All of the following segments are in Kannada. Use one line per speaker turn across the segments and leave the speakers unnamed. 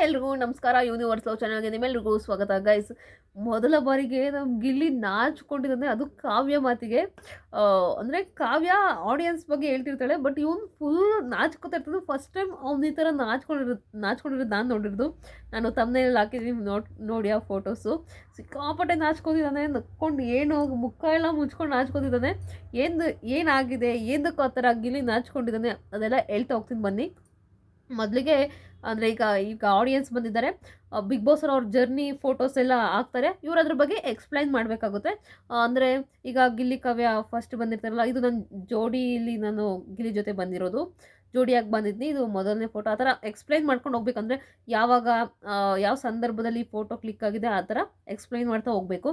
ಎಲ್ರಿಗೂ ನಮಸ್ಕಾರ. ಯೂನಿವರ್ಸ್ ಲವ್ ಚಾನಲ್ಗೆ ನಿಮ್ಮೆಲ್ರಿಗೂ ಸ್ವಾಗತ ಗೈಸ್. ಮೊದಲ ಬಾರಿಗೆ ನಮ್ಮ ಗಿಲ್ಲಿ ನಾಚ್ಕೊಂಡಿದ್ದಾನೆ, ಅದು ಕಾವ್ಯ ಮಾತಿಗೆ. ಅಂದರೆ ಕಾವ್ಯ ಆಡಿಯನ್ಸ್ ಬಗ್ಗೆ ಹೇಳ್ತಿರ್ತಾಳೆ, ಬಟ್ ಇವನು ಫುಲ್ ನಾಚ್ಕೋತಾ ಇರ್ತದೆ. ಫಸ್ಟ್ ಟೈಮ್ ಅವ್ನು ಈ ಥರ ನಾಚ್ಕೊಂಡಿರೋದು ನಾನು ನೋಡಿರೋದು. ನಾನು ತಮ್ಮನೇಲಿ ಹಾಕಿದ್ದೀನಿ, ನೋಡಿ ಆ ಫೋಟೋಸು. ಸಿಕ್ಕಾಪಟ್ಟೆ ನಾಚ್ಕೋತಿದ್ದಾನೆ, ನಕ್ಕೊಂಡು ಏನು ಮುಖ ಎಲ್ಲ ಮುಚ್ಕೊಂಡು ನಾಚ್ಕೋತಿದ್ದಾನೆ. ಏನಾಗಿದೆ, ಏನಕ್ಕೂ ಆ ಥರ ಗಿಲ್ಲಿ ನಾಚ್ಕೊಂಡಿದ್ದಾನೆ ಅದೆಲ್ಲ ಹೇಳ್ತಾ ಹೋಗ್ತೀನಿ ಬನ್ನಿ. ಮೊದಲಿಗೆ ಅಂದರೆ ಈಗ ಆಡಿಯನ್ಸ್ ಬಂದಿದ್ದಾರೆ, ಬಿಗ್ ಬಾಸ್ ಅವ್ರ ಜರ್ನಿ ಫೋಟೋಸ್ ಎಲ್ಲ ಹಾಕ್ತಾರೆ. ಇವ್ರು ಅದ್ರ ಬಗ್ಗೆ ಎಕ್ಸ್ಪ್ಲೈನ್ ಮಾಡಬೇಕಾಗುತ್ತೆ. ಅಂದರೆ ಈಗ ಗಿಲ್ಲಿ ಕಾವ್ಯ ಫಸ್ಟ್ ಬಂದಿರ್ತಾರಲ್ಲ, ಇದು ನನ್ನ ಜೋಡಿಲಿ ನಾನು ಗಿಲ್ಲಿ ಜೊತೆ ಬಂದಿರೋದು, ಜೋಡಿಯಾಗಿ ಬಂದಿದ್ನಿ, ಇದು ಮೊದಲನೇ ಫೋಟೋ. ಆ ಥರ ಎಕ್ಸ್ಪ್ಲೈನ್ ಮಾಡ್ಕೊಂಡು ಹೋಗ್ಬೇಕಂದ್ರೆ ಯಾವಾಗ ಯಾವ ಸಂದರ್ಭದಲ್ಲಿ ಫೋಟೋ ಕ್ಲಿಕ್ ಆಗಿದೆ ಆ ಥರ ಎಕ್ಸ್ಪ್ಲೈನ್ ಮಾಡ್ತಾ ಹೋಗಬೇಕು.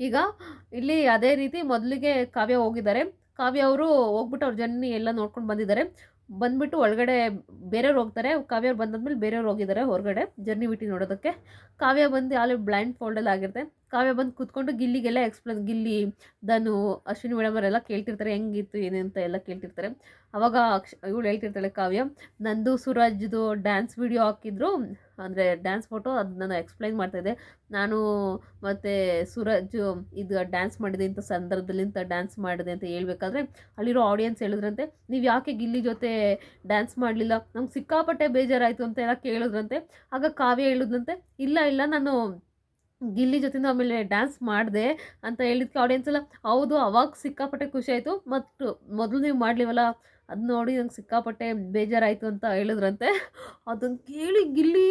ಈಗ ಇಲ್ಲಿ ಅದೇ ರೀತಿ ಮೊದಲಿಗೆ ಕಾವ್ಯ ಹೋಗಿದ್ದಾರೆ. ಕಾವ್ಯ ಅವರು ಹೋಗ್ಬಿಟ್ಟು ಅವ್ರ ಜರ್ನಿ ಎಲ್ಲ ನೋಡ್ಕೊಂಡು ಬಂದಿದ್ದಾರೆ. ಬಂದ್ಬಿಟ್ಟು ಒಳಗಡೆ ಬೇರೆಯವ್ರು ಹೋಗ್ತಾರೆ. ಕಾವ್ಯ ಅವ್ರು ಬಂದಾದ್ಮೇಲೆ ಬೇರೆಯವ್ರು ಹೋಗಿದ್ದಾರೆ ಹೊರಗಡೆ ಜರ್ನಿ ಬಿಟ್ಟು ನೋಡೋದಕ್ಕೆ. ಕಾವ್ಯ ಬಂದು ಅಲ್ಲಿ ಬ್ಲೈಂಡ್ ಫೋಲ್ಡಲ್ಲಿ ಆಗಿರುತ್ತೆ. ಕಾವ್ಯ ಬಂದು ಕೂತ್ಕೊಂಡು ಗಿಲ್ಲಿಗೆಲ್ಲ ಗಿಲ್ಲಿ, ಧನು, ಅಶ್ವಿನಿ ಮೇಡಮ್ ಅವರೆಲ್ಲ ಕೇಳ್ತಿರ್ತಾರೆ ಹೆಂಗಿತ್ತು ಏನೇಂತ ಎಲ್ಲ ಕೇಳ್ತಿರ್ತಾರೆ. ಅವಾಗ ಇವಳು ಹೇಳ್ತಿರ್ತಾಳೆ ಕಾವ್ಯ, ನಂದು ಸುರಾಜ್ದು ಡ್ಯಾನ್ಸ್ ವಿಡಿಯೋ ಹಾಕಿದ್ರು, ಅಂದರೆ ಡ್ಯಾನ್ಸ್ ಫೋಟೋ, ಅದು ನಾನು ಎಕ್ಸ್ಪ್ಲೈನ್ ಮಾಡ್ತಾಯಿದ್ದೆ. ನಾನು ಮತ್ತು ಸೂರಜ್ ಇದು ಡ್ಯಾನ್ಸ್ ಮಾಡಿದೆ, ಇಂಥ ಸಂದರ್ಭದಲ್ಲಿ ಇಂಥ ಡ್ಯಾನ್ಸ್ ಮಾಡಿದೆ ಅಂತ ಹೇಳ್ಬೇಕಾದ್ರೆ ಅಲ್ಲಿರೋ ಆಡಿಯನ್ಸ್ ಹೇಳಿದ್ರಂತೆ, ನೀವು ಯಾಕೆ ಗಿಲ್ಲಿ ಜೊತೆ ಡ್ಯಾನ್ಸ್ ಮಾಡಲಿಲ್ಲ, ನಮ್ಗೆ ಸಿಕ್ಕಾಪಟ್ಟೆ ಬೇಜಾರಾಯಿತು ಅಂತ ಎಲ್ಲ ಕೇಳಿದ್ರಂತೆ. ಆಗ ಕಾವ್ಯ ಹೇಳಿದ್ರಂತೆ, ಇಲ್ಲ ನಾನು ಗಿಲ್ಲಿ ಜೊತೆಯಿಂದ ಆಮೇಲೆ ಡ್ಯಾನ್ಸ್ ಮಾಡಿದೆ ಅಂತ ಹೇಳಿದ್ಕೆ ಆಡಿಯನ್ಸ್ ಎಲ್ಲ ಹೌದು, ಅವಾಗ ಸಿಕ್ಕಾಪಟ್ಟೆ ಖುಷಿ ಆಯಿತು, ಮತ್ತು ಮೊದಲು ನೀವು ಮಾಡಲಿವಲ್ಲ ಅದು ನೋಡಿ ನಂಗೆ ಸಿಕ್ಕಾಪಟ್ಟೆ ಬೇಜಾರಾಯಿತು ಅಂತ ಹೇಳಿದ್ರಂತೆ. ಅದನ್ನು ಕೇಳಿ ಗಿಲ್ಲಿ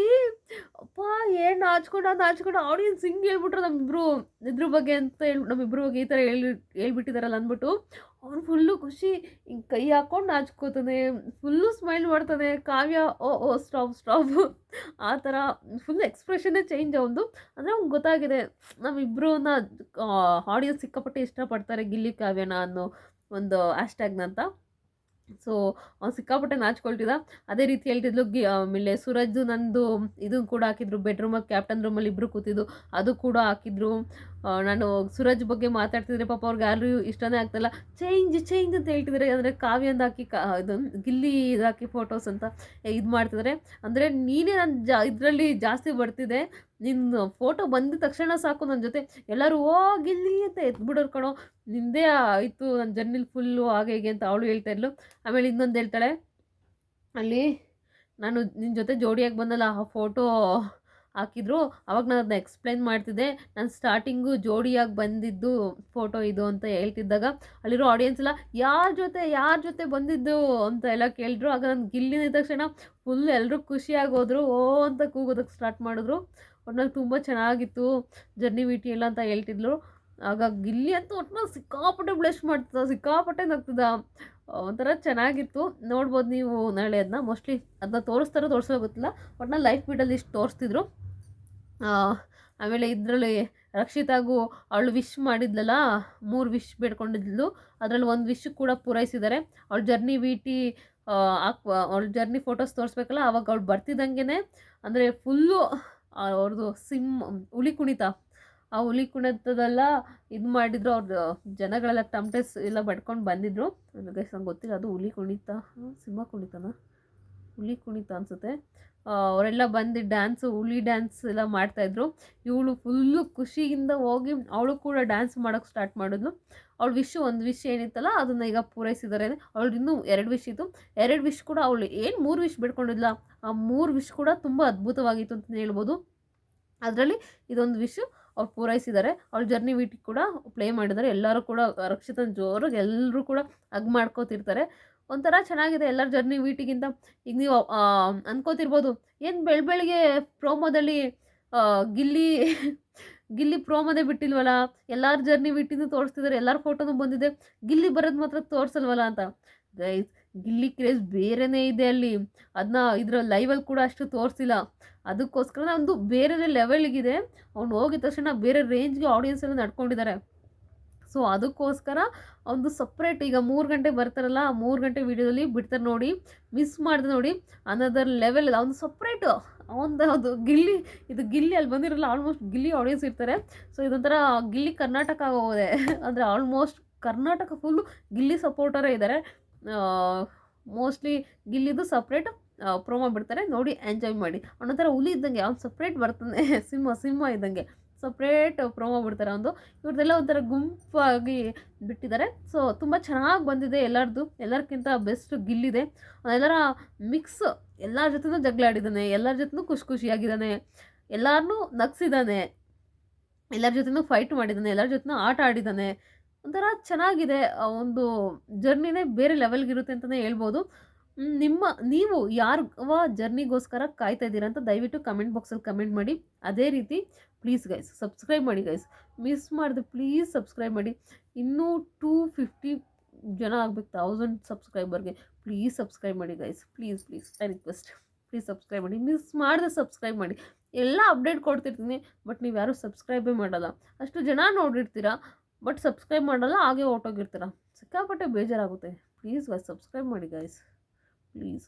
ಅಪ್ಪ ಏನು ನಾಚ್ಕೊಂಡು ಆಡಿಯನ್ಸ್ ಹಿಂಗೆ ಹೇಳ್ಬಿಟ್ರು ನಮ್ಮಿಬ್ರು ಇದ್ರ ಬಗ್ಗೆ ಅಂತ ನಮ್ಮಿಬ್ರ ಬಗ್ಗೆ ಈ ಥರ ಹೇಳ್ಬಿಟ್ಟಿದಾರಲ್ಲ ಅಂದ್ಬಿಟ್ಟು ಅವ್ನು ಫುಲ್ಲು ಖುಷಿ, ಹಿಂಗೆ ಕೈ ಹಾಕ್ಕೊಂಡು ನಾಚ್ಕೋತಾನೆ, ಫುಲ್ಲು ಸ್ಮೈಲ್ ಮಾಡ್ತಾನೆ. ಕಾವ್ಯ ಓ ಸ್ಟಾಪ್ ಆ ಥರ ಫುಲ್ ಎಕ್ಸ್ಪ್ರೆಷನ್ನೇ ಚೇಂಜ್ ಅವನದು. ಅಂದರೆ ಅವ್ನಿಗೆ ಗೊತ್ತಾಗಿದೆ ನಮ್ಮಿಬ್ಬರನ್ನ ಆಡಿಯನ್ಸ್ ಸಿಕ್ಕಾಪಟ್ಟೆ ಇಷ್ಟಪಡ್ತಾರೆ ಗಿಲ್ಲಿ ಕಾವ್ಯನ ಅನ್ನೋ ಒಂದು ಹ್ಯಾಶ್ಟ್ಯಾಗ್ನಂತ. ಸೊ ಅವ್ನು ಸಿಕ್ಕಾಪಟ್ಟೆ ನಾಚ್ಕೊಳ್ತಿದ್ದ. ಅದೇ ರೀತಿ ಹೇಳ್ತಿದ್ಲು ಆಮೇಲೆ ಸೂರಜ್ದು ನಂದು ಇದನ್ನು ಕೂಡ ಹಾಕಿದ್ರು, ಬೆಡ್ರೂಮಲ್ಲಿ ಕ್ಯಾಪ್ಟನ್ ರೂಮಲ್ಲಿ ಇಬ್ಬರು ಕೂತಿದ್ದು ಅದು ಕೂಡ ಹಾಕಿದ್ರು. ನಾನು ಸೂರಜ್ ಬಗ್ಗೆ ಮಾತಾಡ್ತಿದ್ರೆ ಪಾಪ ಅವ್ರಿಗೆ ಯಾರು ಇಷ್ಟನೇ ಆಗ್ತಾಯಿಲ್ಲ, ಚೇಂಜ್ ಅಂತ ಹೇಳ್ತಿದ್ದಾರೆ. ಅಂದರೆ ಕಾವ್ಯಂದು ಹಾಕಿ ಇದು ಗಿಲ್ಲಿ ಇದಾಕಿ ಫೋಟೋಸ್ ಅಂತ ಇದು ಮಾಡ್ತಿದ್ದಾರೆ. ಅಂದರೆ ನೀನೇ ನನ್ನ ಇದರಲ್ಲಿ ಜಾಸ್ತಿ ಬರ್ತಿದೆ, ನಿನ್ನ ಫೋಟೋ ಬಂದಿದ ತಕ್ಷಣ ಸಾಕು ನನ್ನ ಜೊತೆ ಎಲ್ಲರೂ ಓ ಗಿಲ್ಲಿ ಅಂತ ಎತ್ಬಿಡೋರು ಕಣೋ, ನಿಂದೇ ಆಯಿತು ನನ್ನ ಜರ್ನಿಲಿ ಫುಲ್ಲು ಹಾಗೆ ಹೀಗೆ ಅಂತ ಅವಳು ಹೇಳ್ತಾ ಇದ್ಲು. ಆಮೇಲೆ ಇನ್ನೊಂದು ಹೇಳ್ತಾಳೆ, ಅಲ್ಲಿ ನಾನು ನಿನ್ನ ಜೊತೆ ಜೋಡಿಯಾಗಿ ಬಂದಲ್ಲ ಆ ಫೋಟೋ ಹಾಕಿದ್ರು, ಅವಾಗ ನಾನು ಅದನ್ನ ಎಕ್ಸ್ಪ್ಲೈನ್ ಮಾಡ್ತಿದ್ದೆ, ನಾನು ಸ್ಟಾರ್ಟಿಂಗು ಜೋಡಿಯಾಗಿ ಬಂದಿದ್ದು ಫೋಟೋ ಇದು ಅಂತ ಹೇಳ್ತಿದ್ದಾಗ ಅಲ್ಲಿರೋ ಆಡಿಯನ್ಸ್ ಎಲ್ಲ ಯಾರ ಜೊತೆ ಬಂದಿದ್ದು ಅಂತ ಎಲ್ಲ ಕೇಳಿದ್ರು. ಆಗ ನಾನು ಗಿಲ್ಲಿನ ತಕ್ಷಣ ಫುಲ್ ಎಲ್ಲರೂ ಖುಷಿಯಾಗಿ ಹೋದರು, ಓ ಅಂತ ಕೂಗೋದಕ್ಕೆ ಸ್ಟಾರ್ಟ್ ಮಾಡಿದ್ರು. ಒಟ್ನಲ್ಲಿ ತುಂಬ ಚೆನ್ನಾಗಿತ್ತು ಜರ್ನಿ ವಿಟಿ ಎಲ್ಲ ಅಂತ ಹೇಳ್ತಿದ್ಲು. ಆಗ ಗಿಲ್ಲಿ ಅಂತೂ ಒಟ್ನಲ್ಲಿ ಸಿಕ್ಕಾಪಟ್ಟೆ ಬ್ಲೆಶ್ ಮಾಡ್ತದ, ಸಿಕ್ಕಾಪಟ್ಟೆ ನಗ್ತದ, ಒಂಥರ ಚೆನ್ನಾಗಿತ್ತು. ನೋಡ್ಬೋದು ನೀವು ನಾಳೆ ಅದನ್ನ, ಮೋಸ್ಟ್ಲಿ ಅದನ್ನ ತೋರಿಸೋ ಗೊತ್ತಿಲ್ಲ, ಒಟ್ನಲ್ಲಿ ಲೈಫ್ ಬೀಡಲ್ಲಿ ಇಷ್ಟು ತೋರಿಸ್ತಿದ್ರು. ಆಮೇಲೆ ಇದರಲ್ಲಿ ರಕ್ಷಿತಾಗೂ ಅವಳು ವಿಶ್ ಮಾಡಿದ್ಲಲ್ಲ, 3 ವಿಶ್ ಬೇಡ್ಕೊಂಡಿದ್ಲು, ಅದರಲ್ಲಿ ಒಂದು ವಿಶ್ ಕೂಡ ಪೂರೈಸಿದ್ದಾರೆ. ಅವಳ ಜರ್ನಿ ವಿಟಿ ಅವಳ ಜರ್ನಿ ಫೋಟೋಸ್ ತೋರಿಸ್ಬೇಕಲ್ಲ, ಅವಾಗ ಅವಳು ಬರ್ತಿದ್ದಂಗೆ ಅಂದರೆ ಫುಲ್ಲು ಅವ್ರದ್ದು ಹುಲಿ ಕುಣಿತ, ಆ ಹುಲಿ ಕುಣಿತದೆಲ್ಲ ಇದು ಮಾಡಿದ್ರು. ಅವ್ರದ್ದು ಜನಗಳೆಲ್ಲ ಟಮ್ಟೆಸ್ ಎಲ್ಲ ಬಡ್ಕೊಂಡು ಬಂದಿದ್ರು. ನನಗೆ ಗೊತ್ತಿಲ್ಲ ಅದು ಹುಲಿ ಕುಣಿತ ಸಿಂಹ ಕುಣಿತನ ಹುಲಿ ಕುಣಿತ ಅನಿಸುತ್ತೆ. ಅವರೆಲ್ಲ ಬಂದು ಹುಲಿ ಡ್ಯಾನ್ಸ್ ಎಲ್ಲ ಮಾಡ್ತಾಯಿದ್ರು. ಇವಳು ಫುಲ್ಲು ಖುಷಿಯಿಂದ ಹೋಗಿ ಅವಳು ಕೂಡ ಡ್ಯಾನ್ಸ್ ಮಾಡೋಕ್ಕೆ ಸ್ಟಾರ್ಟ್ ಮಾಡಿದ್ಲು. ಅವಳು ಒಂದು ವಿಶ್ ಏನಿತ್ತಲ್ಲ ಅದನ್ನು ಈಗ ಪೂರೈಸಿದ್ದಾರೆ. ಅವಳು ಇನ್ನೂ 2 ವಿಶ್ ಇತ್ತು. 2 ವಿಶ್ ಕೂಡ ಅವಳು ಏನು 3 ವಿಶ್ ಬಿಡ್ಕೊಂಡಿದ್ಲ, ಆ 3 ವಿಶ್ ಕೂಡ ತುಂಬ ಅದ್ಭುತವಾಗಿತ್ತು ಅಂತ ಹೇಳ್ಬೋದು. ಅದರಲ್ಲಿ ಇದೊಂದು ವಿಶ್ ಅವ್ರು ಪೂರೈಸಿದ್ದಾರೆ. ಅವಳ ಜರ್ನಿ ವಿಟಿ ಕೂಡ ಪ್ಲೇ ಮಾಡಿದ್ದಾರೆ. ಎಲ್ಲರೂ ಕೂಡ ರಕ್ಷಿತನ ಜೋರಾಗಿ ಎಲ್ಲರೂ ಕೂಡ ಹಗ್ ಮಾಡ್ಕೋತಿರ್ತಾರೆ. ಒಂಥರ ಚೆನ್ನಾಗಿದೆ ಎಲ್ಲರ ಜರ್ನಿ ವೀಟಿಗಿಂತ. ಈಗ ನೀವು ಅನ್ಕೋತಿರ್ಬೋದು, ಏನು ಬೆಳಗ್ಗೆ ಪ್ರೋಮೋದಲ್ಲಿ ಗಿಲ್ಲಿ ಪ್ರೋಮೋದೇ ಬಿಟ್ಟಿಲ್ವಲ್ಲ, ಎಲ್ಲರ ಜರ್ನಿ ವೀಟಿನೂ ತೋರಿಸ್ತಿದ್ದಾರೆ, ಎಲ್ಲರ ಫೋಟೋನೂ ಬಂದಿದೆ, ಗಿಲ್ಲಿ ಬರೋದು ಮಾತ್ರ ತೋರಿಸಲ್ವಲ್ಲ ಅಂತ. ಗೈಸ್, ಗಿಲ್ಲಿ ಕ್ರೇಜ್ ಬೇರೆಯೇ ಇದೆ ಅಲ್ಲಿ, ಅದನ್ನ ಇದರ ಲೈವಲ್ಲಿ ಕೂಡ ಅಷ್ಟು ತೋರಿಸಿಲ್ಲ. ಅದಕ್ಕೋಸ್ಕರ ಒಂದು ಬೇರೆ ಲೆವೆಲ್ಗಿದೆ. ಅವ್ನು ಹೋಗಿದ ತಕ್ಷಣ ಬೇರೆ ರೇಂಜ್ಗೆ ಆಡಿಯನ್ಸ್ ಎಲ್ಲ ನಡ್ಕೊಂಡಿದ್ದಾರೆ. ಸೊ ಅದಕ್ಕೋಸ್ಕರ ಒಂದು ಸಪ್ರೇಟ್ ಈಗ 3 ಗಂಟೆ ಬರ್ತಾರಲ್ಲ, 3 ಗಂಟೆ ವೀಡಿಯೋದಲ್ಲಿ ಬಿಡ್ತಾರೆ ನೋಡಿ, ಮಿಸ್ ಮಾಡಿದೆ ನೋಡಿ, ಅನದರ್ ಲೆವೆಲ್ ಇದೆ. ಒಂದು ಸಪ್ರೇಟು ಅದು ಗಿಲ್ಲಿ ಅಲ್ಲಿ ಬಂದಿರಲ್ಲ, ಆಲ್ಮೋಸ್ಟ್ ಗಿಲ್ಲಿ ಆಡಿಯನ್ಸ್ ಇರ್ತಾರೆ. ಸೊ ಇದೊಂಥರ ಗಿಲ್ಲಿ ಕರ್ನಾಟಕ ಆಗೋದೆ, ಅಂದರೆ ಆಲ್ಮೋಸ್ಟ್ ಕರ್ನಾಟಕ ಫುಲ್ಲು ಗಿಲ್ಲಿ ಸಪೋರ್ಟರೇ ಇದ್ದಾರೆ. ಮೋಸ್ಟ್ಲಿ ಗಿಲ್ಲಿದು ಸಪ್ರೇಟ್, ಪ್ರೊಮೋ ಬಿಡ್ತಾರೆ, ನೋಡಿ ಎಂಜಾಯ್ ಮಾಡಿ. ಅವನೊಂಥರ ಹುಲಿ ಇದ್ದಂಗೆ, ಅವ್ನು ಸಪ್ರೇಟ್ ಬರ್ತಾನೆ ಸಿಂಹ ಇದ್ದಂಗೆ ಸಪ್ರೇಟ್ ಪ್ರೊಮೋ ಬಿಡ್ತಾರೆ ಒಂದು. ಇವ್ರದ್ದೆಲ್ಲ ಒಂಥರ ಗುಂಪಾಗಿ ಬಿಟ್ಟಿದ್ದಾರೆ. ಸೊ ತುಂಬ ಚೆನ್ನಾಗಿ ಬಂದಿದೆ ಎಲ್ಲರದ್ದು. ಎಲ್ಲರಿಗಿಂತ ಬೆಸ್ಟ್ ಗಿಲ್ಲಿದೆ. ಎಲ್ಲರ ಮಿಕ್ಸ್, ಎಲ್ಲರ ಜೊತೆನೂ ಜಗಳ ಆಡಿದ್ದಾನೆ, ಎಲ್ಲರ ಜೊತೆನೂ ಖುಷಿಯಾಗಿದ್ದಾನೆ, ಎಲ್ಲರನ್ನೂ ನಗಿಸಿದ್ದಾನೆ, ಎಲ್ಲರ ಜೊತೆನೂ ಫೈಟ್ ಮಾಡಿದ್ದಾನೆ, ಎಲ್ಲರ ಜೊತೆನೂ ಆಟ ಆಡಿದ್ದಾನೆ. ಒಂಥರ ಚೆನ್ನಾಗಿದೆ. ಒಂದು ಜರ್ನಿನೇ ಬೇರೆ ಲೆವೆಲ್ಗಿರುತ್ತೆ ಅಂತಲೇ ಹೇಳ್ಬೋದು. ನೀವು ಯಾರುವ ಜರ್ನಿಗೋಸ್ಕರ ಕಾಯ್ತಾ ಇದ್ದೀರಾ ಅಂತ ದಯವಿಟ್ಟು ಕಮೆಂಟ್ ಬಾಕ್ಸಲ್ಲಿ ಕಮೆಂಟ್ ಮಾಡಿ. ಅದೇ ರೀತಿ ಪ್ಲೀಸ್ ಗೈಸ್ ಸಬ್ಸ್ಕ್ರೈಬ್ ಮಾಡಿ ಗೈಸ್, ಮಿಸ್ ಮಾಡಿದೆ ಪ್ಲೀಸ್ ಸಬ್ಸ್ಕ್ರೈಬ್ ಮಾಡಿ. ಇನ್ನೂ 250 ಜನ ಆಗಬೇಕು 1000 ಸಬ್ಸ್ಕ್ರೈಬರ್ಗೆ. ಪ್ಲೀಸ್ ಸಬ್ಸ್ಕ್ರೈಬ್ ಮಾಡಿ guys, please I request, please subscribe ಮಾಡಿ. ಮಿಸ್ ಮಾಡಿದೆ ಸಬ್ಸ್ಕ್ರೈಬ್ ಮಾಡಿ. ಎಲ್ಲ ಅಪ್ಡೇಟ್ ಕೊಡ್ತಿರ್ತೀನಿ, ಬಟ್ ನೀವು ಯಾರೂ ಸಬ್ಸ್ಕ್ರೈಬೇ ಮಾಡಲ್ಲ. ಅಷ್ಟು ಜನ ನೋಡಿರ್ತೀರಾ, ಬಟ್ ಸಬ್ಸ್ಕ್ರೈಬ್ ಮಾಡಲ್ಲ, ಹಾಗೆ ಹೊರ್ಟೋಗಿರ್ತೀರ. ಸಿಕ್ಕಾಪಟ್ಟೆ ಬೇಜಾರಾಗುತ್ತೆ. ಪ್ಲೀಸ್ ಗೈಸ್ ಸಬ್ಸ್ಕ್ರೈಬ್ ಮಾಡಿ ಗೈಸ್, ಪ್ಲೀಸ್.